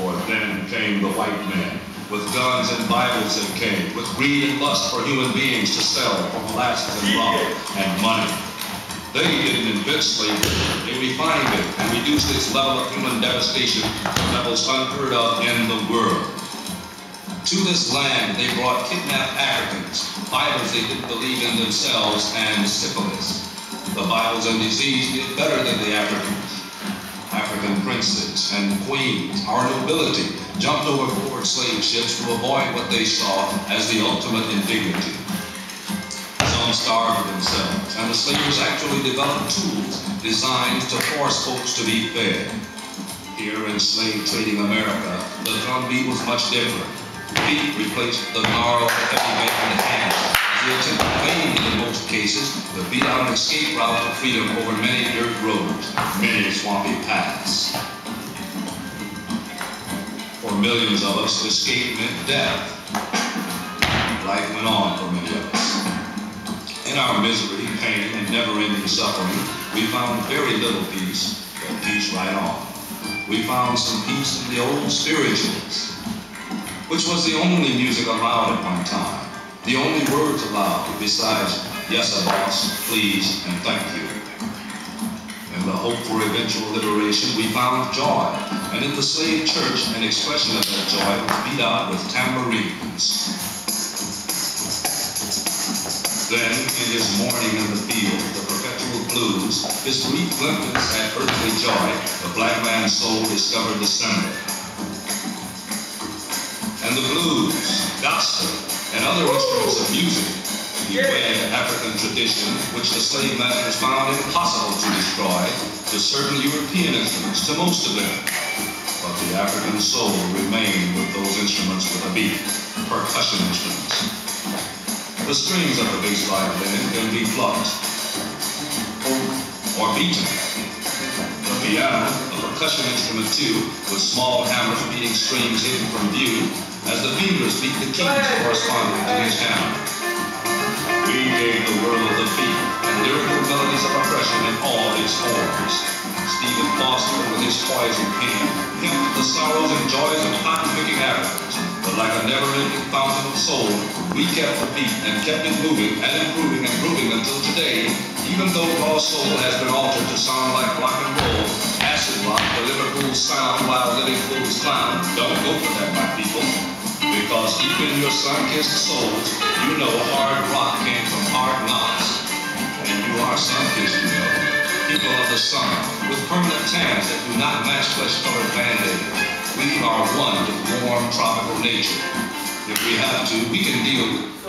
For then came the white men, with guns and Bibles that came, with greed and lust for human beings to sell for molasses and rum and money. They didn't invent slavery, they refined it and reduced its level of human devastation to levels unheard of in the world. To this land they brought kidnapped Africans, Bibles they didn't believe in themselves, and syphilis. The Bibles and disease did better than the Africans. African princes and queens, our nobility, jumped overboard slave ships to avoid what they saw as the ultimate indignity. Some starved themselves, and the slavers actually developed tools designed to force folks to be fed. Here in slave trading America, the drumbeat was much different. Feet replaced the gnarled, heavy-making hands, as they attempted vainly in most cases to beat out an escape route to freedom over many dirt roads, many swampy paths. For millions of us, escape meant death. Life went on for many of us. In our misery, pain, and never-ending suffering, we found very little peace, but peace right on. We found some peace in the old spirituals, which was the only music allowed at one time, the only words allowed besides, yes, boss, please, and thank you. In the hope for eventual liberation, we found joy, and in the slave church, an expression of that joy was beat out with tambourines. Then, in his morning in the field, the perpetual blues, his brief glimpse at earthly joy, the black man's soul discovered the symbol. And the blues, gospel, and other instruments of music beware African tradition, which the slave masters found impossible to destroy, to certain European instruments, to most of them. But the African soul remained with those instruments with a beat, percussion instruments. The strings of the bass violin can be plucked or beaten. The piano, a percussion instrument too, with small hammers beating strings hidden from view, as the fingers beat the keys corresponding to his hammer. We gave the world the beat and lyrical melodies of oppression in all its forms. Stephen Foster, with his poison pen, hymned the sorrows and joys of cotton-picking Africans. But like a never-ending fountain of soul, we kept the beat and kept it moving and improving and grooving until today, even though raw soul has been altered to sound like rock and roll, acid rock, the Liverpool sound while living fools clown. Don't go for that, my people. Because deep in your sun-kissed souls, you know hard rock came from hard knocks. And you are sun-kissed, you know. People of the sun, with permanent tans that do not match flesh-colored band-aids. We are one with warm tropical nature. If we have to, we can deal with